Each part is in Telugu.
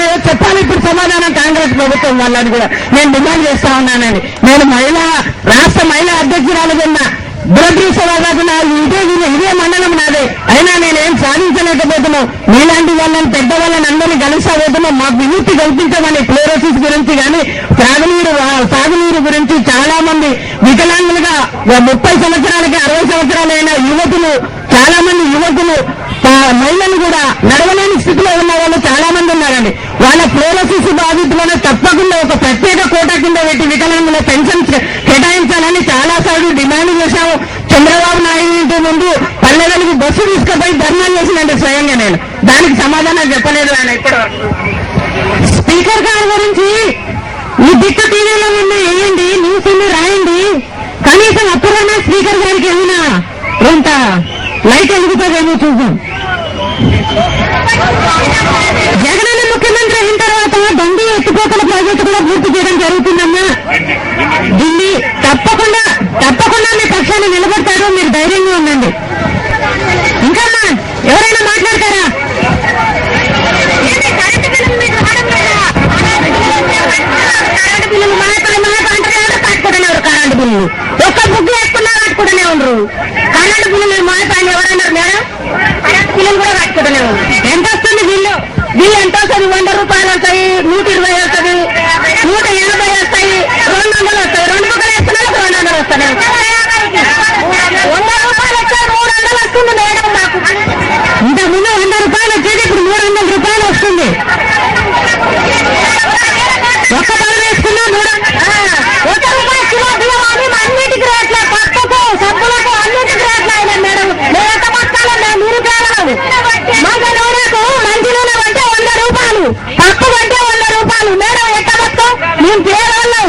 ఉన్నాయో చెప్పాలి ఇప్పుడు సమాధానం కాంగ్రెస్ ప్రభుత్వం వాళ్ళని కూడా నేను డిమాండ్ చేస్తా ఉన్నానండి. నేను రాష్ట్ర మహిళా అధ్యక్షురాలు కన్నా దురదృష్టవశాత్తు ఇదే మండలం నాదే, అయినా నేనేం సాధించలేకపోతున్నాం. మీలాంటి వాళ్ళని పెద్ద వాళ్ళని అందరినీ కలుస్తాబోతున్నాం. మాకు విముక్తి కల్పించమని ఫ్లోరోసిస్ గురించి కానీ సాగునీరు గురించి చాలా మంది వికలాంగులుగా 30 సంవత్సరాలకి 60 సంవత్సరాలైన యువకులు, చాలా మంది యువకులు మహిళలు కూడా నడవలేని స్థితిలో ఉన్న వాళ్ళు చాలా మంది ఉన్నారండి. వాళ్ళ ఫ్లోరోసిస్ బాధితులను తప్పకుండా ఒక ప్రత్యేక కోటా కింద పెట్టి వికలాంగుల పెన్షన్స్ కేటాయించాలని చాలా సార్లు డిమాండ్ చేశాము. చంద్రబాబు నాయుడు ముందు పల్లెలకు బస్సు తీసుకుపోయి ధర్నా చేసినంటే స్వయంగా నేను దానికి సమాధానం చెప్పలేదు ఆయన ఇప్పుడు. స్పీకర్ గారి గురించి ఈ దిక్క టీవీలో ఉన్న వేయండి, న్యూస్ రాయండి, కనీసం అప్పుడైనా స్పీకర్ గారికి ఏమైనా కొంత లైట్ ఎదుగుతుందేమో చూద్దాం. జగనన్న ముఖ్యమంత్రి అయిన తర్వాత బండి ఎత్తిపోతల ప్రాజెక్టు కూడా పూర్తి చేయడం జరుగుతుందమ్మా. దీన్ని తప్పకుండా మీ పక్షాన్ని నిలబడతారు, మీరు ధైర్యంగా ఉండండి. ఇంకా ఎవరైనా మాట్లాడతారా? కరెంటు బిల్లులు కట్టుకుంటున్నారు. కరెంటు బిల్లులు ఒక్క బుక్ వేసుకున్నా కట్టుకుంటూనే ఉండరు. కరెంటు బిల్లులు మాట్లాడి ఎవరన్నారు మేడం? కరెంటు బిల్లులు కూడా కట్టుకుంటూనే ఉండరు. ఎంత వస్తుంది బిల్లు ఎంత వస్తుంది? 100 రూపాయలు వస్తాయి, 120 వస్తుంది, 180 వస్తాయి, 200 వస్తాయి. 2 బుక్కలు వేసుకున్నారు 200 వస్తాయి. 100 రూపాయలు వచ్చాయి 300 వస్తుంది మేడం. మాకు ఇంతకుముందు 100 రూపాయలు వచ్చేది ఇప్పుడు 300 రూపాయలు వస్తుంది. ఒక్క బలం వేసుకున్నా 1 రూపాయలు కిలో బియ్యం అని అన్నిటికి రేట్లే, పప్పుకు సబ్బులకు అన్నిటికి రేట్లు అయినా మేడం. మేము ఎంత బతకాలన్నా మీరు పేదలు. మగ నూనెకు మంచి నూనె అంటే 100 రూపాయలు, పప్పు అంటే 100 రూపాయలు. మేడం ఎంత బతాం? మేము పేదవాళ్ళం.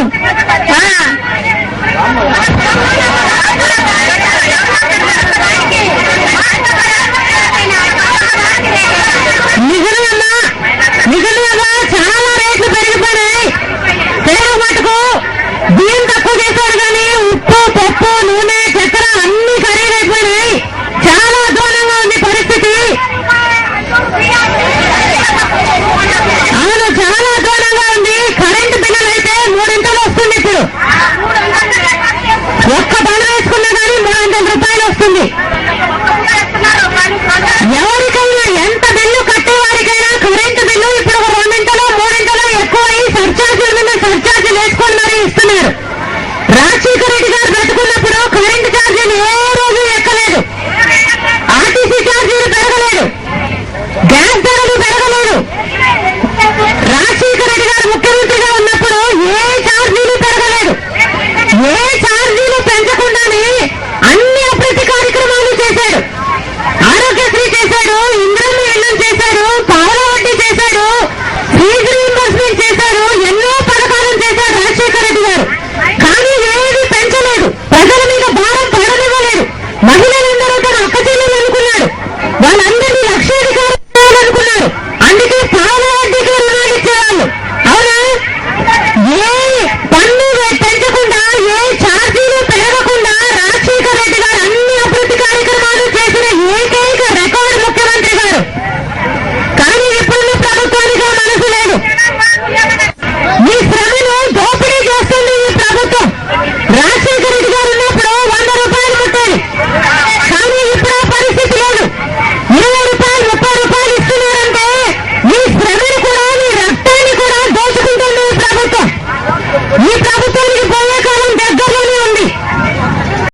నిజంగా చాలా రేట్లు పెరిగిపోయినాయి. పేరు మటుకు బియ్యం తక్కువ చేశారు కానీ ఉప్పు, పప్పు, నూనె, చక్కెర అన్ని ఖరీదైపోయినాయి. చాలా దూరంగా ఉంది పరిస్థితి. అవును, చాలా దూరంగా ఉంది. కరెంటు బిల్లులు అయితే 300 వస్తుంది. ఇప్పుడు ఒక్క బల వేసుకున్నా కానీ 300 రూపాయలు వస్తుంది. ఎవరికైనా ఎంత బిల్లు కట్టేవారికైనా కరెంటు బిల్లు ఇప్పుడు 2 3 ఎక్కువ అయ్యి సర్చార్జీల మీద సర్చార్జీలు వేసుకొని మరీ ఇస్తున్నారు.